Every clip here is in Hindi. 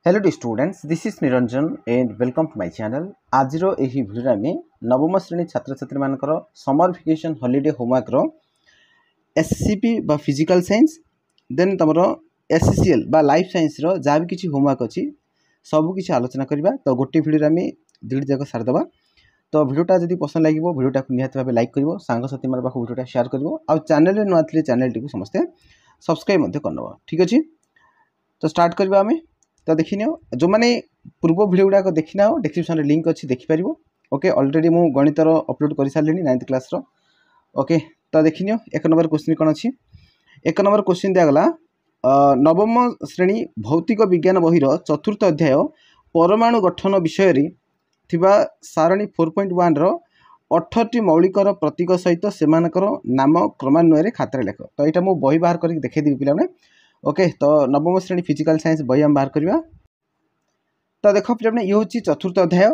Hello to students, this is Niranjan and welcome to my channel. आज यही भिडियो आम नवम श्रेणी छात्र छात्री मानकर समर वेकेशन हॉलिडे होमवर्क रो एससीपी बा फिजिकल साइंस देन तुम एससीएल बा लाइफ साइंस रो जहाँ भी किसी होमवर्क अच्छी सबकि आलोचना करवा। तो गोटे भिडियो आम दुईट जाक सारिदेवा। तो भिडियोटा जब पसंद लगे भिडियोटा निहत भाव लाइक कर सांगसाथी मान पाक भिडियोटा शेयर कर आ चैनल नुआ थे चैनल टी समस्ते सब्सक्राइब करनब। ठीक अच्छे, तो स्टार्ट करवा आम। तो देखी नियो जो मैंने पूर्व भिडियो गुड़ाक देखी ना डिस्क्रिप्शन लिंक अच्छी देखिपर। ओके, ऑलरेडी मु गणितर अपलोड कर सारे 9th क्लास रो। ओके, तो देखी नियो एक नंबर क्वेश्चन कौन अच्छी। एक नंबर क्वेश्चन दिगला नवम श्रेणी भौतिक विज्ञान बहिर चतुर्थ अध्याय परमाणु गठन विषय थिबा सारणी 4.1 रो 18टी मौलिकर प्रतीक सहित सेमानकर नाम क्रमान्वय खातार लेख। तो यहाँ मुझे बही बाहर करके देखी पे। ओके, तो नवम श्रेणी फिजिकल साइंस बही आम बाहर करवा। तो देख पे ये हूँ चतुर्थ अध्याय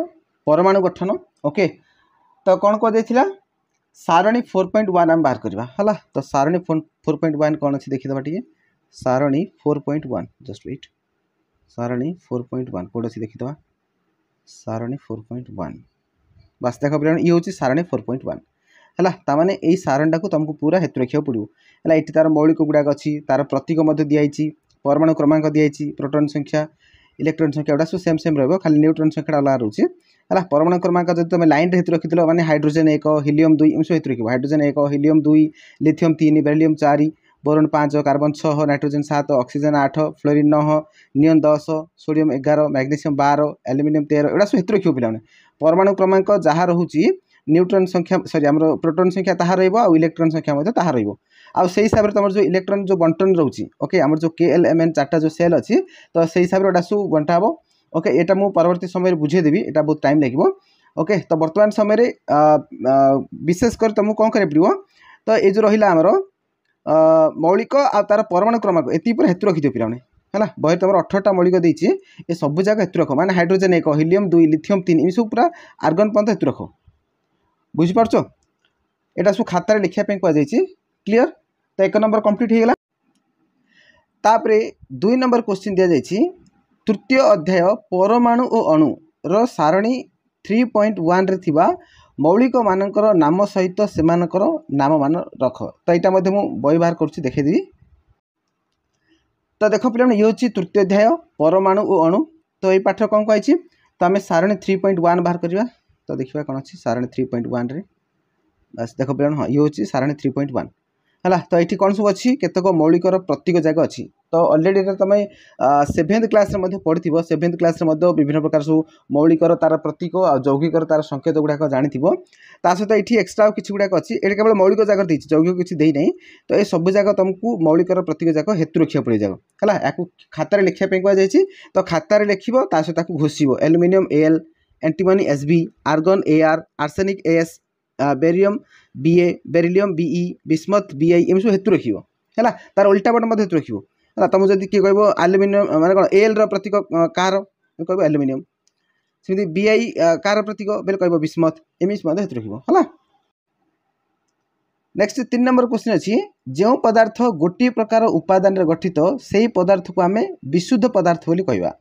परमाणु गठन। ओके, तो कौन कह सारणी 4.1 आम बाहर करवा है। तो सारणी 4.1 कौन अच्छी देखीद टे। सारणी 4.1 जस्ट वेट। सारणी 4.1 कौट अच्छी देखीद। सारणी 4.1 बस देख पे ये हूँ सारणी 4.1 है। ताने यही सारणीटा को तुमको पूरा हेतु रखा पड़ो है। ये तार मौलिक गुड़ाक अच्छी तार प्रतीक दिखाई परमाणु क्रमांक दिखाई प्रोटॉन संख्या इलेक्ट्रॉन संख्या गुड़ा सब सेम सेम रहा खाली न्यूट्रॉन संख्या अलग रोचे है। परमाणु क्रमांक जब तुम लाइन हेतु रखी मैंने हाइड्रोजेन 1 हीलियम 2 एम सब हेतु रखो। Hydrogen 1 helium 2 lithium 3 beryllium 4 boron 5 carbon 6 nitrogen 7 oxygen 8 fluorine 9 नियन 10 सोडियम 11 मैग्नीशियम 12 एल्यूमिनियम 13 एटा सब हेतु रखो पे। परमाणु क्रमांक जहाँ रोचे न्यूट्रॉन संख्या सॉरी आम प्रोटॉन संख्या ताहा रहिबो इलेक्ट्रॉन संख्या मध्य ताहा रहिबो। आ से हिसाब से तुम जो इलेक्ट्रॉन जो बंटन रोचे। ओके, आम जो KLMN 4टा जो सेल अच्छी तो से हिसाब से सब बंटा हम। ओके, यहाँ मुझे परवर्ती समय बुझेदेवी यहाँ बहुत टाइम लगे। ओके, तो बर्तमान समय विशेषकर तुमको कौन कर पड़ो। तो ये जो रहा आमर मौलिक आ तार परमाणु क्रमांक एति हेतु रखिद पे है। बही तुम 18टा मौलिक देती ये सब जगह हेतु रख मैंने हाइड्रोजेन 1 हीलियम 2 लिथियम 3 इन सब पूरा आर्गन पर्यंत हेतु रख। बुझीपार यहाँ सब खातार लिखापी कहुई। क्लीयर, तो 1 नंबर कंप्लीट होगा। तापरे 2 नंबर क्वेश्चन दि जाइए तृतीय अध्याय परमाणु और अणु रो सारणी 3.1 रे थिबा मौलिक मानकर नाम सहित सेमानकर नाम मान रख। तो यहाँ मुझे बही बाहर कर देखेदेवी। तो देख पे ये हूँ तृतीय अध्याय परमाणु और अणु। तो ये पाठ कौन कही तो आम सारणी 3.1 बाहर करवा। तो देखा कौन अच्छी सारणी 3.1 रे बस देख पे हाँ ये हूँ सारणी 3.1 है। तो ये कौन सब अच्छी केतक मौलिकर प्रतीक जाक अच्छी। तो ऑलरेडी तुम 7th क्लास पढ़ी 7th क्लास विभिन्न प्रकार सब मौलिकर तार प्रतीक आ यौगिकर तार संकेत गुड़ाक जानी ता सहित ये एक्सट्रा किसी गुड़ाक अच्छी। ये केवल मौलिक जाक दी यौगिक किसी देना। तो ये सब जाक तुमको मौलिकर प्रतीक जाक हेतु रखा पड़े जाक है। या खातार लिखापी कहुई। तो खातार लिख सहित घोषिब aluminium AL antimony SB argon AR arsenic AS barium BA beryllium BE bismuth BI एम सब हेतु रखियो है। तार उल्टा बट हेतु रखियो है। तुम जब किए कह एल्यूमिनियम माने कौन AL प्रतीक कार कह एल्यूमिनियम सेमती BI कार प्रतीक बेले कह बिस्मथ एम हेतु रखियो है। नेक्स्ट 3 नंबर क्वेश्चन अच्छी जो पदार्थ गोटे प्रकार उपादान गठित से पदार्थ को आम विशुद्ध पदार्थ बोली कहवा।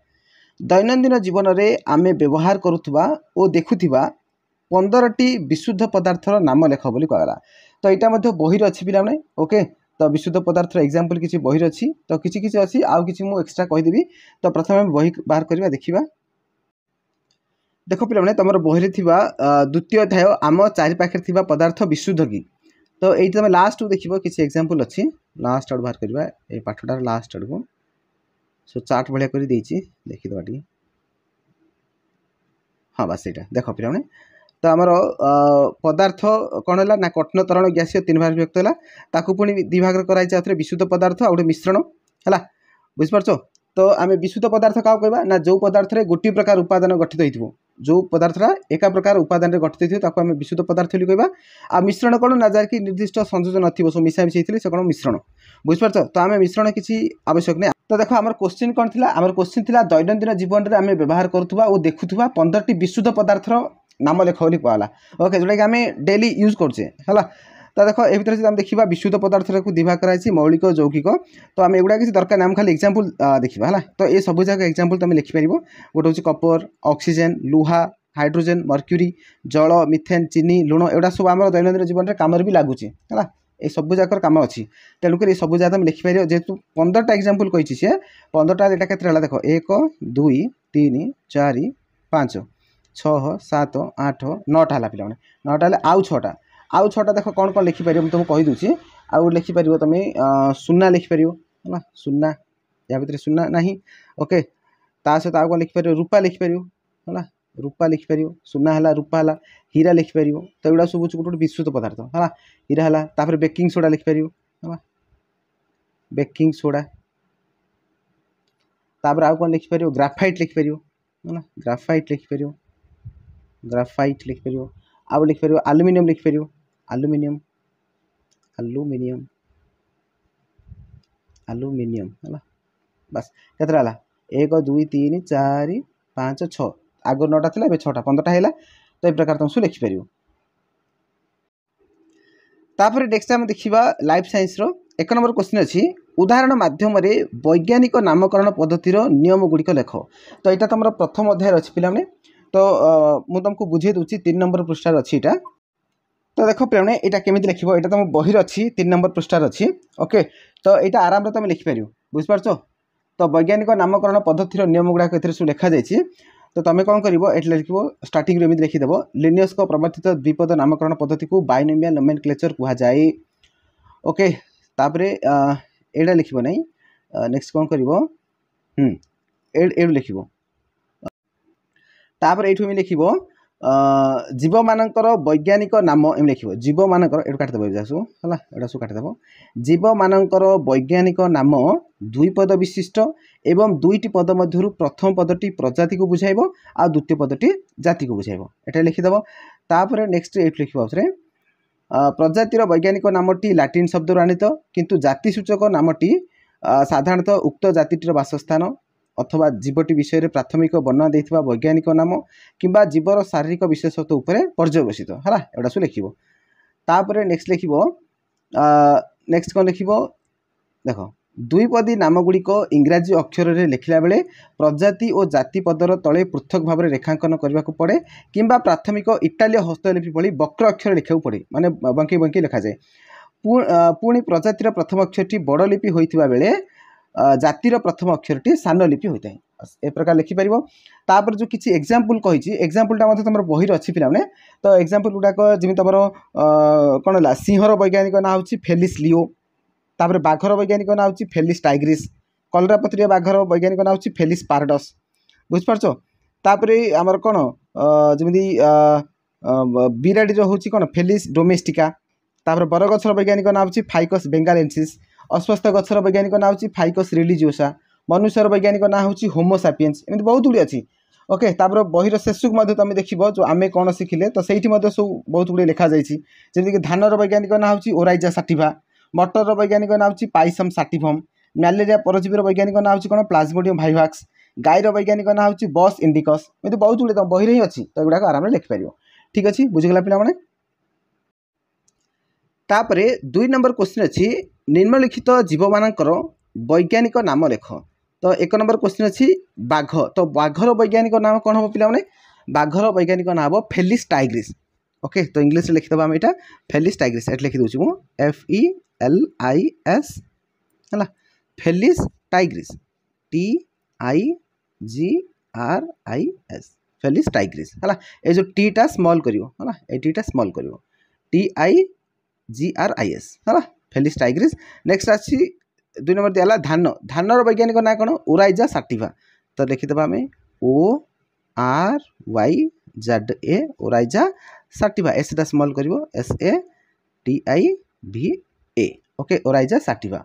दैनंदिन जीवन में आम व्यवहार करुवा और देखुवा 15टी विशुद्ध पदार्थर नाम लेख बोली कहला। तो यहाँ बही अच्छी पे। ओके, तो विशुद्ध पदार्थर एग्जांपल किसी बही अच्छी तो किसी अच्छी आउ कि एक्सट्रा कहीदेवी। तो प्रथम बही बाहर करवा देखा। देख पे तुम बही द्वितीय अध्याय आम चारिपाखे पदार्थ विशुद्ध कि। तो ये तुम लास्ट देख किसी एग्जांपल अच्छी लास्ट आड़ बाहर करवा ये पाठटार लास्ट आड़ को सो चार्ट भाया कर देखीद टे। हाँ बस यहाँ देख पे तो आमर पदार्थ कौन है ना कठिन तरण गैसीय 3 भाग विभक्त है। ताकू पुणी 2 भाग कराई विशुद्ध पदार्थ आ गोटे मिश्रण है। बुझिपार। तो आम विशुद्ध पदार्थ क्या कहवा ना जो पदार्थ रे गोटे प्रकार उपादान गठित हो जो पदार्थटा एका प्रकार उपादान गठित हो विशुद्ध पदार्थ बोली कहवा। आ मिश्रण कौन ना जार कि निर्दिष्ट संयोजन थी सब मिसामिशी होते से कौन मिश्रण। बुझिपार। तो आम मिश्रण किसी आवश्यक नहीं। तो देखो आम क्वेश्चन कौन थी आम क्वेश्चन थी दैनंदिन जीवन में आम व्यवहार करुवा और देखुवा 15टी विशुद्ध पदार्थर नाम लेख बोली कहला। ओके, जोटा कि आम डेली यूज करछे है। तो देख ए भर आम देखा विशुद्ध पदार्थ को दिभाग कराई मौलिक यौगिक। तो आम एगुड़ा किसी दरकार नाम खाली एग्जांपल देखा है। तो ये सब जगह एग्जांपल तुम लिखिपर। गोटे हूँ कपर, ऑक्सीजन, लुहा, हाइड्रोजेन, मर्क्यूरी, जल, मिथेन, चीनी, लुण एगुड़ा सब आम दैनंदिन जीवन में कम भी लगुच है। ये सब जाकर कम अच्छी तेणुक ये सब जगह तुम लिखिपर। जेहतु 15टा एग्जांपल कही सी 15टा के देख 1 2 3 4 5 6 7 8 9टा है पे 9टा आउ 6टा देख कौन कौन लिखिपर तुमको कहीदे। आउ लिखिपर तुम सुना लिखिपर है सुना या भितर सुना ना ओके। ता सहित आउ कौन लिखिपर रूपा लिखिपर है रूपा लिखिपर सुना है रूपा है हीरा लिखिपर। तो एगुड़ा सब गोटे विशुद्ध पदार्थ है हीरा है। तापर बेकिंग सोडा लिखिपर है बेकिंग सोडा। तापर आउ कौन लिखिपर ग्राफाइट लिखिपर है ग्राफाइट लिखिपर ग्राफाइट लिखिपर। आउ लिखिपर आलुमिनियम लिखिपर आलुमिनियम आलुमिनियम आलुमिनियम है बस केतरा है 1 2 3 4 5 6 आग 9टा था 6टा 15टा है। तो ये प्रकार तुम सब लिखिपर। तापर नेक्स्ट आम देखा लाइफ साइंस रो 1 नंबर क्वेश्चन अच्छी उदाहरण माध्यम वैज्ञानिक नामकरण पद्धतिर नियम गुड़िक लेख। तो यहाँ तुम प्रथम अध्याय अच्छी पे। तो मुझे तुमको बुझे दूसरी 3 नंबर पृष्ठार अच्छी यहाँ। तो देख पे यहाँ केमी लिख यहाँ तुम बही अच्छी 3 नंबर पृष्ठार अच्छी ओके। तो यहाँ आराम तुम लिखिपर बुझिपार। तो वैज्ञानिक नामकरण पद्धतिर नियम गुड़ाक सब लिखा जाइए। तो तुम कौन कर लिख स्टार्टिंग एमती लिखिदेव लिनियस को प्रवर्तित द्विपद नामकरण पद्धति को बाइनोमियल नोमेनक्लेचर कहुए ओके। तापर एटा लिख ना नेक्स्ट कौन कर लिख तापर ये लिख जीव मानकर वैज्ञानिक नाम एम लिख जीव मानकर ये काटिदेव है यहाँ सब काटिदेव जीव मानकर वैज्ञानिक नाम द्विपद विशिष्ट एवं 2टी पद मध्य प्रथम पदटी प्रजाति को बुझाइब आ द्वितीय पदटी जाति को बुझाइब एटा लिखिदेव। तापर नेक्स्ट ये लिख प्रजातिर वैज्ञानिक नामटी लाटिन शब्द आनीत किंतु जातिसूचक नामटी साधारणतः उक्त जातिटीर बासस्थान अथवा जीवटी विषय प्राथमिक वर्णना देथिबा वैज्ञानिक नाम किंबा जीवर शारीरिक विशेषत्व उपरे पर्यवसित है एटा सब लिख। तापर नेक्स्ट लिख नेक्स्ट कौन लिख देख द्विपदी नामगुड़िक इंग्राजी अक्षर में लिखला बेले प्रजाति और जाति पदर तले पृथक भाव में रेखांकन करने को पड़े किंबा प्राथमिक इटालीय हस्तलिपि भली वक्र अक्षर लिखा पड़े माने बंकी बंकी लिखा जाए। पुणी प्रजातिर प्रथम अक्षरटी बड़ लिपि होइथिबा बेले जातिर प्रथम अक्षरटी सान लिपि होता है ए प्रकार लिखिपर। तापर जो किसी एग्जांपल कही एग्जांपलटा तुम बही अच्छी पे। तो एग्जांपल गुड़ाक जमी तुम कौन है सिंहर वैज्ञानिक ना हूँ फेलिस लियो। तापर बाघर वैज्ञानिक ना हूँ फेलिस टाइग्रिस। कलरापत्रिया बाघर वैज्ञानिक ना हूँ फेलिस पारडस बुझिपार। तापर आमर कौन जमी बिराड़ी हूँ कौन फेलिस डोमेस्टिका। तापर बरगछर वैज्ञानिक ना हूँ फाइकस बेंगालेंसिस। अस्वस्थ गछर वैज्ञानिक ना हूँ फाइकस रिलीजियोसा। मनुष्यर वैज्ञानिक ना हूँ होमो सापियंस एमती बहुत गुड़ी अच्छी ओके। तापर बहीर शेषक तुम देख जो आम कौन शिखिले तो सही सब बहुत गुड़े लिखा जमीक धानर वैज्ञानिक ना हूँ ओराइजा साटिवा। मटर वैज्ञानिक ना हूँ पाइसम साटिभम। मैलेरिया परजीवीर वैज्ञानिक ना हूँ कौन प्लाज्मोडियम वाइवाक्स। गायर वैज्ञानिक ना हूँ बस इंडिकस एमती बहुत गुड़े तुम बही ही अच्छी। तो एगुड़ा आराम लिखिपर ठीक अच्छे बुझीगला पे। तापर 2 नंबर क्वेश्चन अच्छी निम्नलिखित जीव मानकर वैज्ञानिक नाम लेख। तो 1 नंबर क्वेश्चन अच्छी बाघ। तो बाघर वैज्ञानिक नाम कौन हम पे बाघर वैज्ञानिक नाम हम फेलिस टाइग्रिस ओके। तो इंग्लिश लिखिदेव आम यहाँ फेलिस टाइग्रिस ये लिखि दूसरी मुझे FELIS है felis tigris TIGRIS felis tigris है। ये जो टीटा स्मॉल करियो है ये टीटा स्मॉल करियो TIGRIS है फेलिस टाइग्रिस। नेक्स्ट अच्छी 2 नंबर दिया धान। धानर वैज्ञानिक ना कौन ओराइजा साटिवा। तो लिखिदेव आम ORYZA ओराइजा साटिवा एसटा स्मॉल कर SATIVA ओके ओराइजा साटिवा।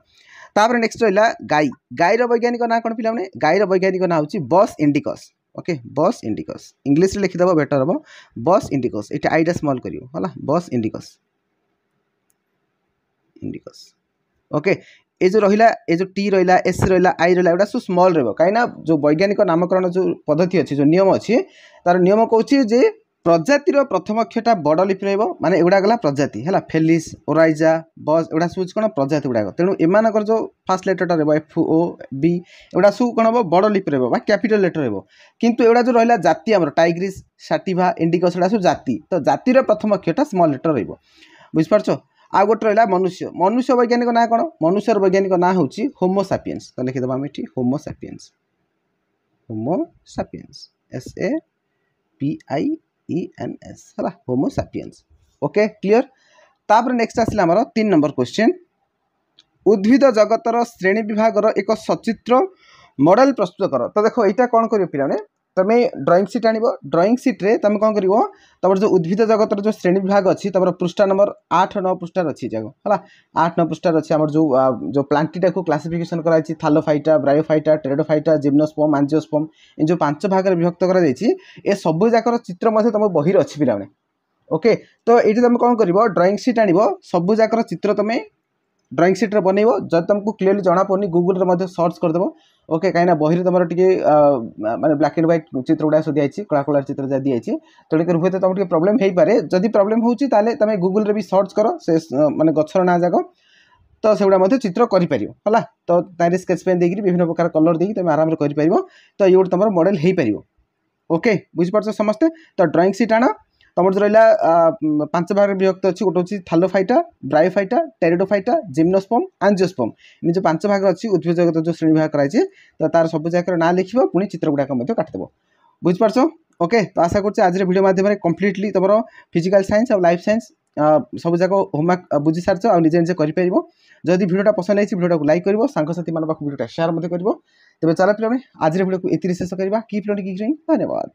तापर नेक्स्ट रहा गाई। गाईर वैज्ञानिक ना कौन पे गाईर वैज्ञानिक ना हूँ बस इंडिकस ओके बस इंडिकस इंग्लिश लिखिदेव बेटर हम बस इंडिकस ये आईटा स्मॉल कर बस इंडिकस इंडिकस ओके। ये जो रहा ये जो टी रहा एस रहा आई रहा एटा सब स्मॉल रहा कहीं जो वैज्ञानिक नामकरण जो पद्धति अच्छी जो नियम अच्छी तार नियम कौच जे प्रजातिर प्रथम अक्षरटा बड़ लिपि माने एगुड़ा गला प्रजाति है फेलिस ओराइजा बस एगुड़ा सब कौन प्रजाति गुड़ाक तेणु एम जो फास्ट लेटरटा रहा एफ ओ बी एगुड़ा सब कौन हम बड़ लिपि रहा कैपिटल लेटर रहा किंतु एगुड़ा जो रहा जाति आम टाइग्रिस साटिभा इंडिको से सब जाति तो जातिर प्रथम अक्षरटा स्मॉल लेटर रही बुझिपारछ आ गोटे रहा मनुष्य मनुष्य वैज्ञानिक ना कौन मनुष्यर वैज्ञानिक ना हूँ होमो सापियंस तो लिखिदेव आम ये होमो सापियंस SAPIENS है होमो सापियंस ओके क्लियर तापर नेक्स्ट आसला आमर 3 नंबर क्वेश्चन उद्भिद जगतर श्रेणी विभागर एक सचित्र मॉडल प्रस्तुत कर तो देखो यहाँ कौन कर पे तुम ड्राइंग सीट आण ड्राइंग सीट्रे तुम कौन कर तुम जो उद्भिद जगतर जो श्रेणी विभाग अच्छी तुम पृष्ठा नंबर 8-9 पृष्ठार अच्छी जगह है 8-9 पृष्ठार अच्छी आम जो प्लांटीटा को क्लासिफिकेशन कराई थालोफाइटा ब्रायोफाइटा टेरिडोफाइटा जिम्नोस्पर्म एंजियोस्पर्म इन जो 5 भाग में विभक्त कर सबू जाकर चित्र तुम बही अच्छी पिलाने ओके तो ये तुम कौन कर ड्राइंग सीट आण सबू जाकर चित्र तुम ड्राइंग सीट्रे बनइब जब तुमको क्लीयरली जना पड़नी गूगल सर्च करदेव ओके कहीं बही तुम टे माने ब्लैक एंड व्हाइट चित्र गुड़ा सब दिखाई कला कलर चित्र जहाँ दिखाई तेणुक हुए तो तुम प्रोब्लेम हो पारे जदि प्रोब्लेम होती तुम गूगल भी सर्च कर से माने गछर ना जाक तो से गुड़ा चित्र कर तो तारी स्केच पेन देकर विभिन्न प्रकार कलर देकी तुम आराम कर तो ये गोटे तुम मॉडल हो पार ओके बुझिपार समस्ते तो ड्राइंग सीट आण तुम जो रहा 5 भाग विभक्त अच्छी गोटे हूँ थालोफाइटा ब्रायोफाइटा टेरिडोफाइटा जिम्नोस्पर्म एंजियोस्पर्म इन जो 5 भाग अच्छी उद्भिद जगत जो श्रेणी भाग कराई तो तार सब जगह ना लिख पुणी चित्र गुड़ाक काटिदेव बुझिपार ओके तो आशा कर आज वीडियो माध्यम कम्प्लीटली तुम फिजिकल साइंस और लाइफ साइंस सब जाक होमवर्क बुझी सारी और निजे निजे कर जदि वीडियोटा पसंद आई वीडियो को लाइक कर सांगसाथी मान पाक वीडियोटा शेयर कर तेज चल पे आज वीडियो को ये शेष करवा की धन्यवाद।